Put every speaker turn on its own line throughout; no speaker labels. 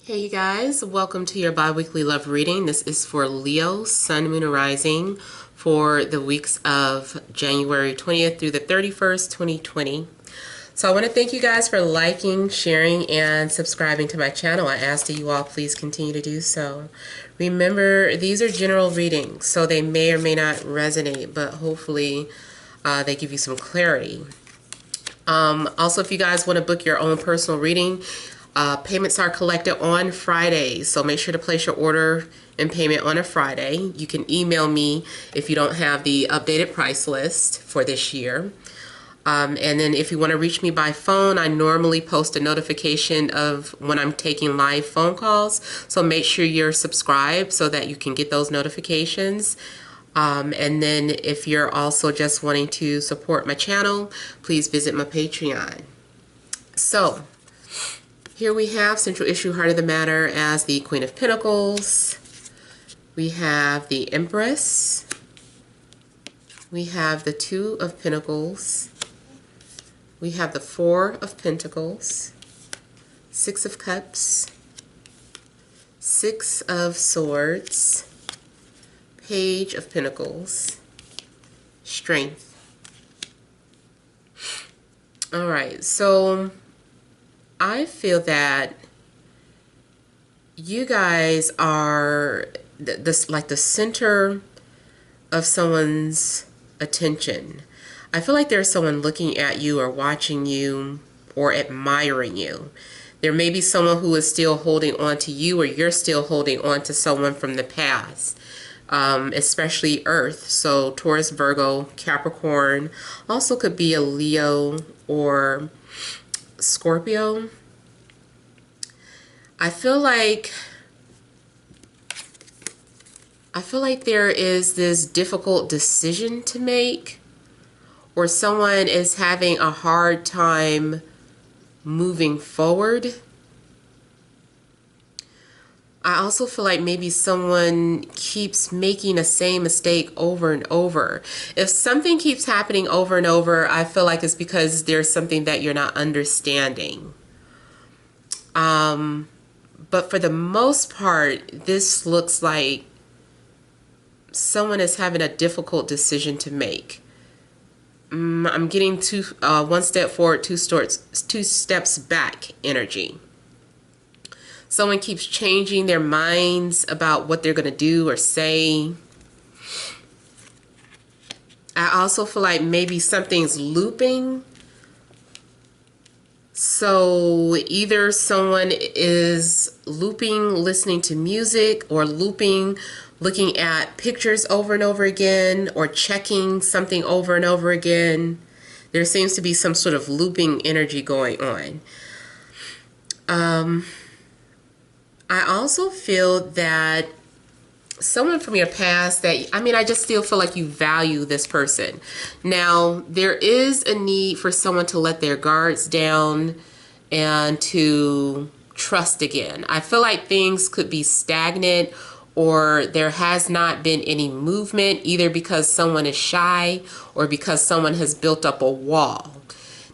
Hey you guys, welcome to your bi-weekly love reading. This is for Leo, Sun, Moon, and Rising for the weeks of January 20th through the 31st, 2020. So I want to thank you guys for liking, sharing, and subscribing to my channel. I ask that you all please continue to do so. Remember, these are general readings, so they may or may not resonate, but hopefully they give you some clarity. Also, if you guys want to book your own personal reading, payments are collected on Fridays, so make sure to place your order and payment on a Friday. You can email me if you don't have the updated price list for this year. And then if you want to reach me by phone, I normally post a notification of when I'm taking live phone calls, so make sure you're subscribed so that you can get those notifications. And then if you're also just wanting to support my channel, please visit my Patreon. So here we have Central Issue, Heart of the Matter as the Queen of Pentacles. We have the Empress. We have the Two of Pentacles. We have the Four of Pentacles. Six of Cups. Six of Swords. Page of Pentacles. Strength. All right, so I feel that you guys are like the center of someone's attention. I feel like there's someone looking at you or watching you or admiring you. There may be someone who is still holding on to you, or you're still holding on to someone from the past, especially Earth. So Taurus, Virgo, Capricorn, also could be a Leo or Scorpio. I feel like there is this difficult decision to make, or someone is having a hard time moving forward. I also feel like maybe someone keeps making the same mistake over and over. If something keeps happening over and over, I feel like it's because there's something that you're not understanding. But for the most part, this looks like someone is having a difficult decision to make. I'm getting one step forward, two steps back energy. Someone keeps changing their minds about what they're going to do or say. I also feel like maybe something's looping. So either someone is looping, listening to music, or looping, looking at pictures over and over again, or checking something over and over again. There seems to be some sort of looping energy going on. I also feel that someone from your past I just still feel like you value this person. Now, there is a need for someone to let their guards down and to trust again. I feel like things could be stagnant, or there has not been any movement, either because someone is shy or because someone has built up a wall.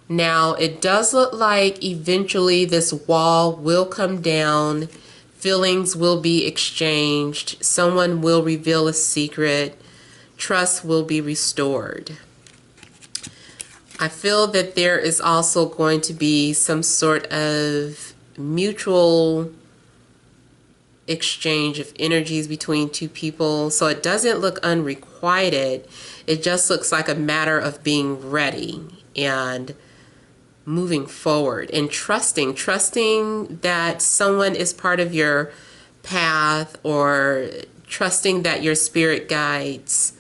Now, it does look like eventually this wall will come down. Feelings will be exchanged. Someone will reveal a secret. Trust will be restored. I feel that there is also going to be some sort of mutual exchange of energies between two people. So it doesn't look unrequited. It just looks like a matter of being ready and moving forward and trusting that someone is part of your path, or trusting that your spirit guides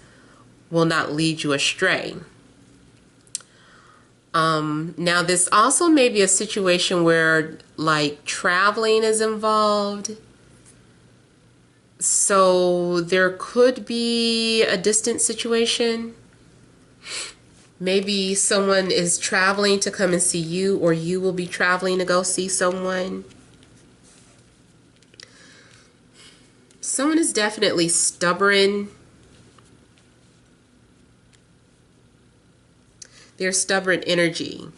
will not lead you astray. Now, this also may be a situation where like traveling is involved. So there could be a distant situation. Maybe someone is traveling to come and see you, or you will be traveling to go see someone. Someone is definitely stubborn. There's stubborn energy.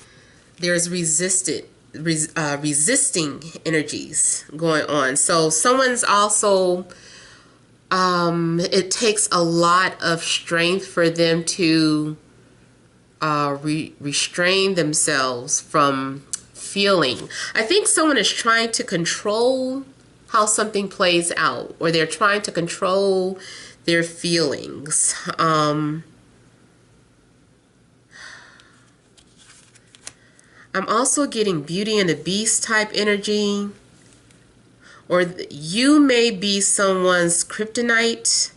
There's resistance resisting energies going on. So someone's also, it takes a lot of strength for them to restrain themselves from feeling. I think someone is trying to control how something plays out, or they're trying to control their feelings. I'm also getting Beauty and the Beast type energy. Or you may be someone's kryptonite,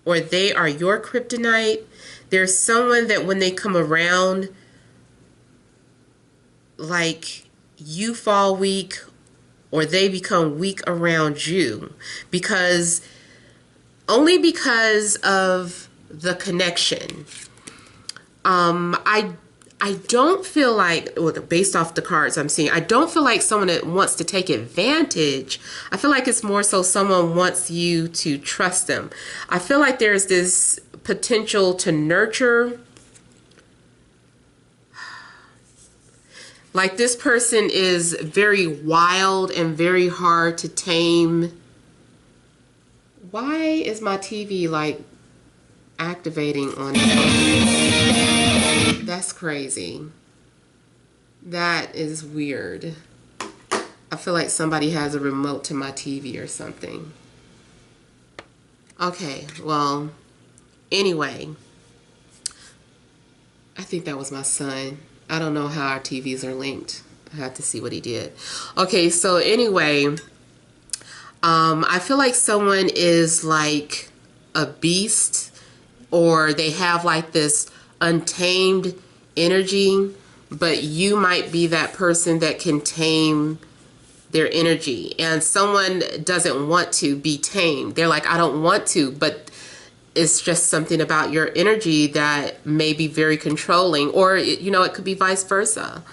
or they are your kryptonite. There's someone that when they come around, like, you fall weak, or they become weak around you, because only because of the connection. I don't feel like, well, based off the cards I'm seeing, I don't feel like someone that wants to take advantage. I feel like it's more so someone wants you to trust them. I feel like there's this potential to nurture. Like this person is very wild and very hard to tame. Why is my TV like activating on it? That's crazy. That is weird. I feel like somebody has a remote to my TV or something. Okay, well, anyway. I think that was my son. I don't know how our TVs are linked. I have to see what he did. Okay, so anyway, I feel like someone is like a beast, or they have like this untamed energy, but you might be that person that can tame their energy, and someone doesn't want to be tamed. They're like, I don't want to, but it's just something about your energy that may be very controlling, or you know, it could be vice versa.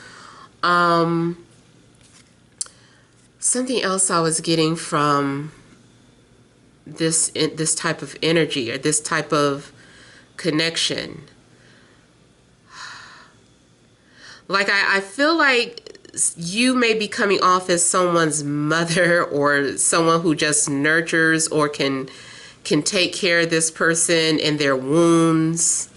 Something else I was getting from this type of energy, or this type of connection. Like, I feel like you may be coming off as someone's mother, or someone who just nurtures or can take care of this person and their wounds.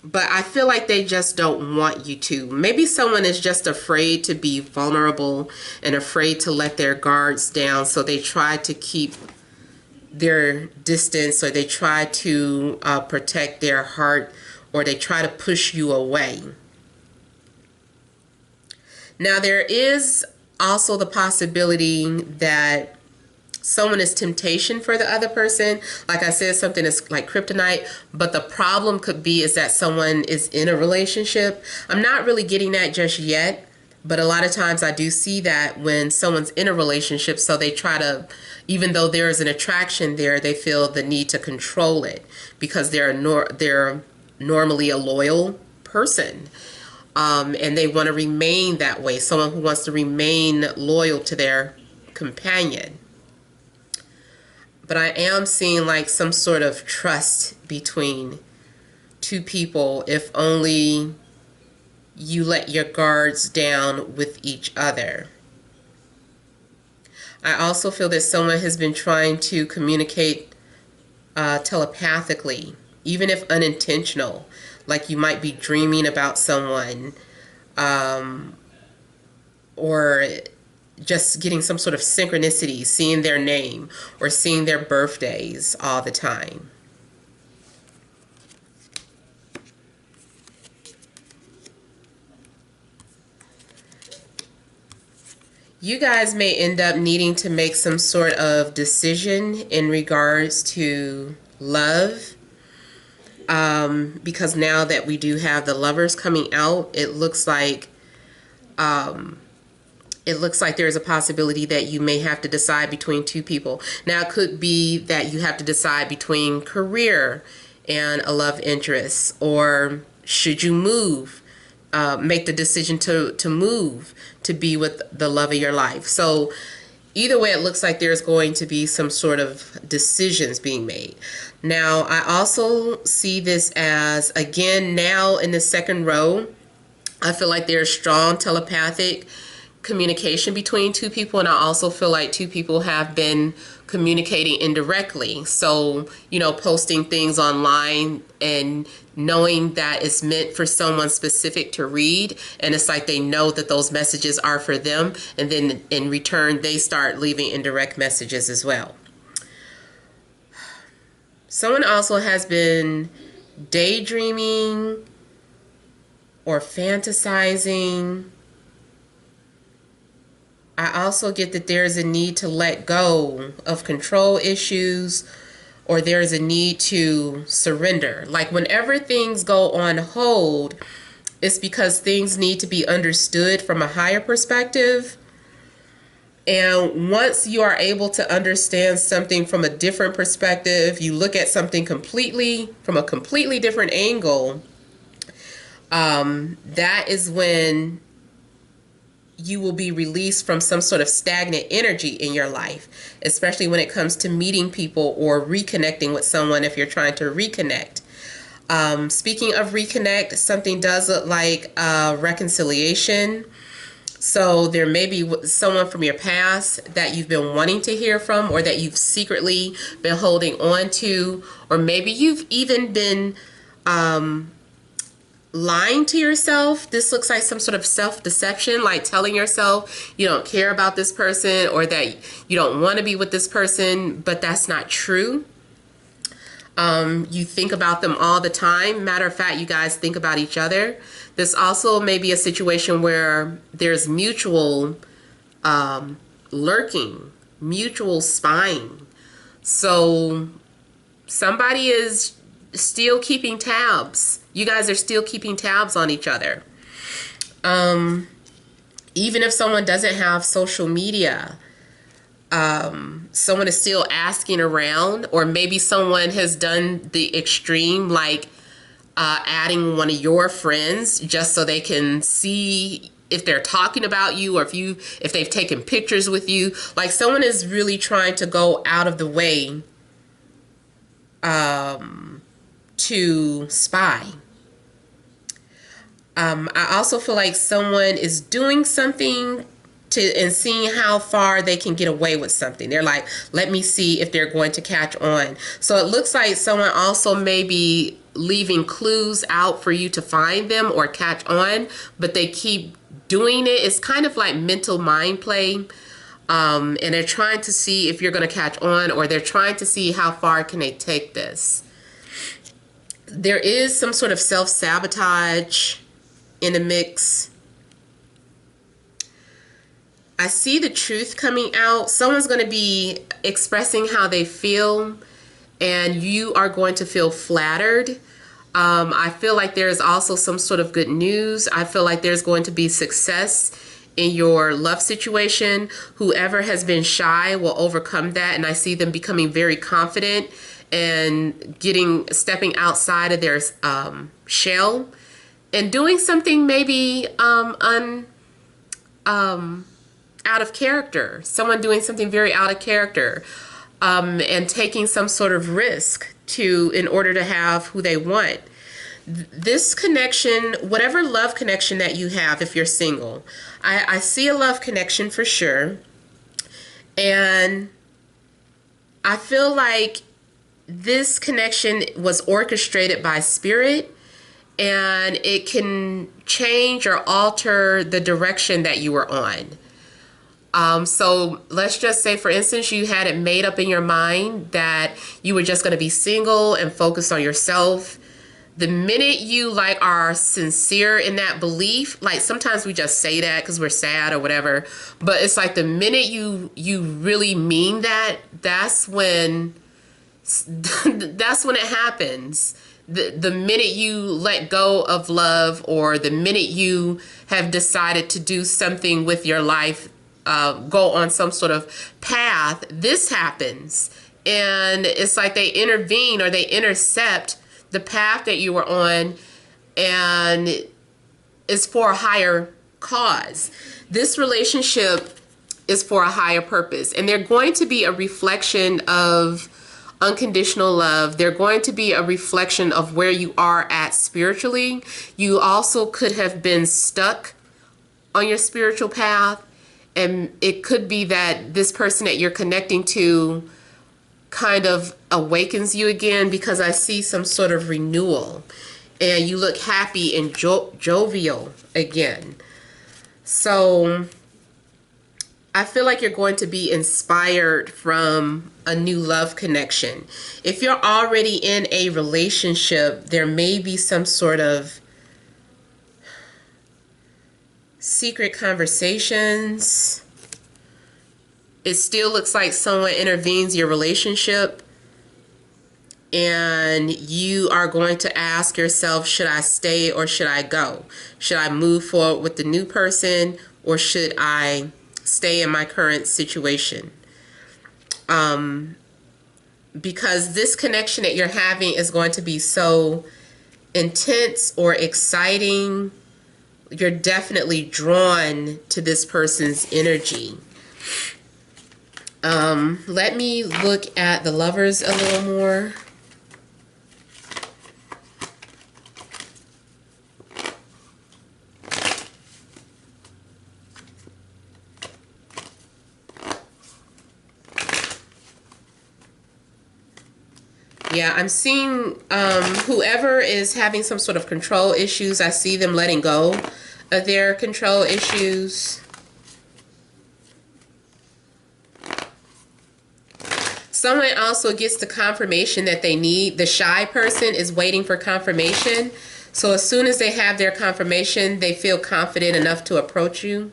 But I feel like they just don't want you to. Maybe someone is just afraid to be vulnerable and afraid to let their guards down, so they try to keep their distance, or they try to protect their heart, or they try to push you away. Now, there is also the possibility that someone is temptation for the other person. Like I said, something is like kryptonite, but the problem could be is that someone is in a relationship. I'm not really getting that just yet, but a lot of times I do see that when someone's in a relationship, so they try to, even though there is an attraction there, they feel the need to control it because they're normally a loyal person. And they want to remain that way. Someone who wants to remain loyal to their companion. But I am seeing like some sort of trust between two people, if only you let your guards down with each other. I also feel that someone has been trying to communicate telepathically, even if unintentional. Like you might be dreaming about someone, or just getting some sort of synchronicity, seeing their name or seeing their birthdays all the time. You guys may end up needing to make some sort of decision in regards to love. Because now that we do have the Lovers coming out, it looks like there's a possibility that you may have to decide between two people. Now, it could be that you have to decide between career and a love interest, or should you move, make the decision to move to be with the love of your life. So either way, it looks like there's going to be some sort of decisions being made. Now, I also see this as, again, now in the second row, I feel like there's strong telepathic communication between two people, and I also feel like two people have been communicating indirectly. So, you know, posting things online and knowing that it's meant for someone specific to read, and it's like they know that those messages are for them, and then in return they start leaving indirect messages as well. Someone also has been daydreaming or fantasizing. I also get that there's a need to let go of control issues, or there's a need to surrender. Like whenever things go on hold, it's because things need to be understood from a higher perspective. And once you are able to understand something from a different perspective, you look at something completely from a completely different angle, that is when you will be released from some sort of stagnant energy in your life, especially when it comes to meeting people or reconnecting with someone if you're trying to reconnect. Speaking of reconnect, something does look like reconciliation. So there may be someone from your past that you've been wanting to hear from, or that you've secretly been holding on to, or maybe you've even been lying to yourself. This looks like some sort of self-deception, like telling yourself you don't care about this person or that you don't want to be with this person, but that's not true. You think about them all the time. Matter of fact, you guys think about each other. This also may be a situation where there's mutual lurking, mutual spying. So somebody is still keeping tabs. You guys are still keeping tabs on each other. Even if someone doesn't have social media, someone is still asking around, or maybe someone has done the extreme, like adding one of your friends just so they can see if they're talking about you, or if they've taken pictures with you. Like someone is really trying to go out of the way to spy. I also feel like someone is doing something and seeing how far they can get away with something. They're like, let me see if they're going to catch on. So it looks like someone also may be leaving clues out for you to find them or catch on, but they keep doing it. It's kind of like mental mind play. And they're trying to see if you're going to catch on, or they're trying to see how far can they take this. There is some sort of self-sabotage in the mix. I see the truth coming out. Someone's going to be expressing how they feel, and you are going to feel flattered. I feel like there's also some sort of good news. I feel like there's going to be success in your love situation. Whoever has been shy will overcome that, and I see them becoming very confident and stepping outside of their shell and doing something maybe out of character. Someone doing something very out of character, and taking some sort of risk in order to have who they want. This connection, whatever love connection that you have, if you're single, I see a love connection for sure. And I feel like this connection was orchestrated by spirit, and it can change or alter the direction that you were on. So let's just say, for instance, you had it made up in your mind that you were just going to be single and focused on yourself. The minute you are sincere in that belief, like sometimes we just say that because we're sad or whatever, but it's like the minute you really mean that, that's when it happens. The minute you let go of love, or the minute you have decided to do something with your life, go on some sort of path, this happens. And it's like they intervene or they intercept the path that you were on, and it's for a higher cause. This relationship is for a higher purpose, and they're going to be a reflection of unconditional love. They're going to be a reflection of where you are at spiritually. You also could have been stuck on your spiritual path, and it could be that this person that you're connecting to kind of awakens you again, because I see some sort of renewal and you look happy and jovial again. So I feel like you're going to be inspired from a new love connection. If you're already in a relationship, there may be some sort of secret conversations. It still looks like someone intervenes in your relationship, and you are going to ask yourself, should I stay or should I go? Should I move forward with the new person, or should I stay in my current situation? Because this connection that you're having is going to be so intense or exciting. You're definitely drawn to this person's energy. Let me look at the Lovers a little more. Yeah, I'm seeing whoever is having some sort of control issues, I see them letting go of their control issues. Someone also gets the confirmation that they need. The shy person is waiting for confirmation. So as soon as they have their confirmation, they feel confident enough to approach you.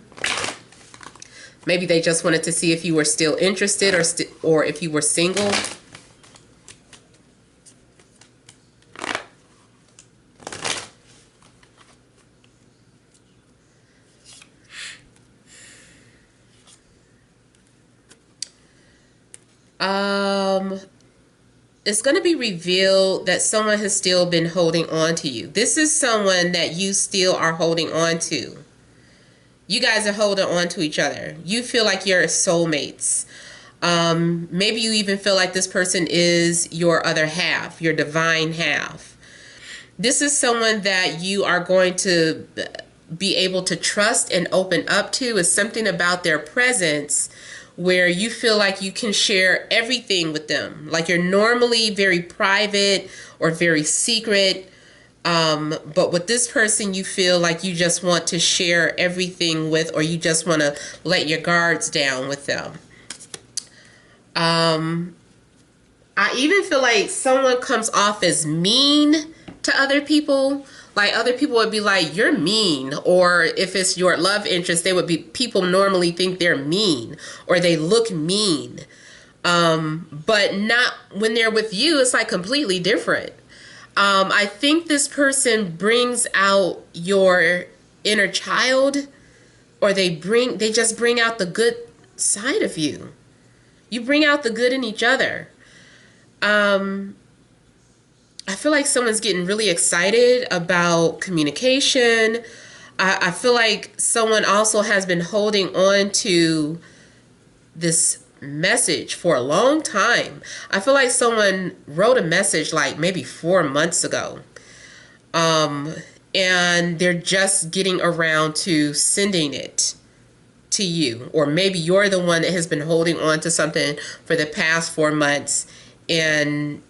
Maybe they just wanted to see if you were still interested, or if you were single. It's going to be revealed that someone has still been holding on to you. This is someone that you still are holding on to. You guys are holding on to each other. You feel like you're soulmates. Maybe you even feel like this person is your other half, your divine half. This is someone that you are going to be able to trust and open up to. Is something about their presence where you feel like you can share everything with them. Like you're normally very private or very secret. But with this person, you feel like you just want to share everything with, or you just want to let your guards down with them. I even feel like someone comes off as mean to other people. Like other people would be like, you're mean. Or if it's your love interest, they would be, people normally think they're mean or they look mean. But not when they're with you, it's like completely different. I think this person brings out your inner child, or they just bring out the good side of you. You bring out the good in each other. I feel like someone's getting really excited about communication. I feel like someone also has been holding on to this message for a long time. I feel like someone wrote a message like maybe 4 months ago. And they're just getting around to sending it to you. Or maybe you're the one that has been holding on to something for the past 4 months, and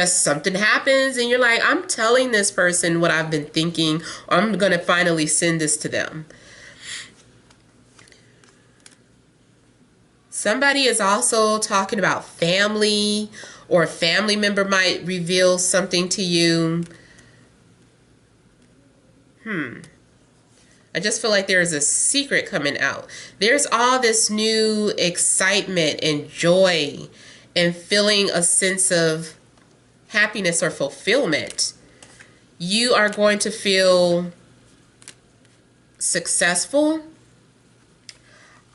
something happens and you're like, I'm telling this person what I've been thinking, or I'm going to finally send this to them. Somebody is also talking about family, or a family member might reveal something to you. I just feel like there's a secret coming out. There's all this new excitement and joy and feeling a sense of happiness or fulfillment. You are going to feel successful.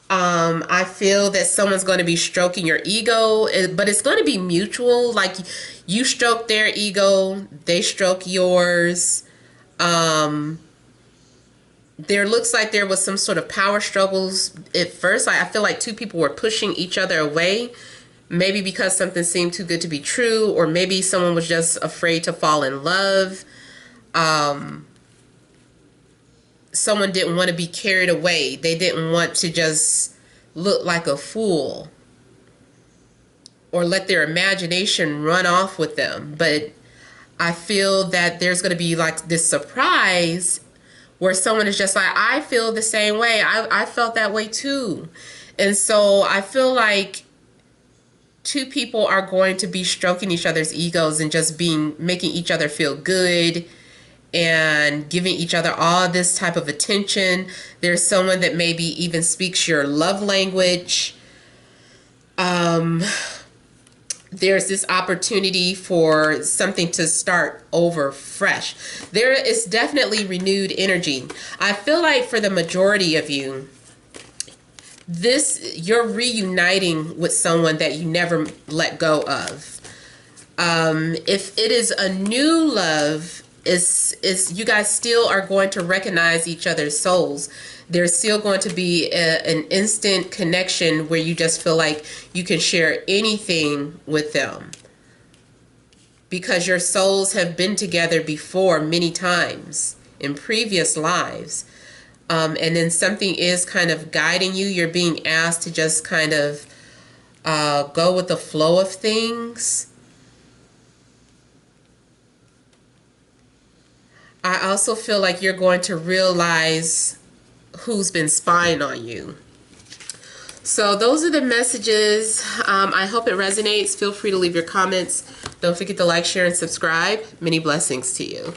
I feel that someone's going to be stroking your ego, but it's going to be mutual. Like you stroke their ego, they stroke yours. There looks like there was some sort of power struggles at first. I feel like two people were pushing each other away Maybe because something seemed too good to be true, or maybe someone was just afraid to fall in love. Someone didn't want to be carried away. They didn't want to just look like a fool or let their imagination run off with them. But I feel that there's going to be like this surprise where someone is just like, I feel the same way. I felt that way too. And so I feel like two people are going to be stroking each other's egos and just making each other feel good and giving each other all this type of attention. There's someone that maybe even speaks your love language. There's this opportunity for something to start over fresh. There is definitely renewed energy. I feel like for the majority of you, you're reuniting with someone that you never let go of. If it is a new love, is you guys still are going to recognize each other's souls. There's still going to be an instant connection where you just feel like you can share anything with them because your souls have been together before many times in previous lives. And then something is kind of guiding you. You're being asked to just kind of go with the flow of things. I also feel like you're going to realize who's been spying on you. So those are the messages. I hope it resonates. Feel free to leave your comments. Don't forget to like, share, and subscribe. Many blessings to you.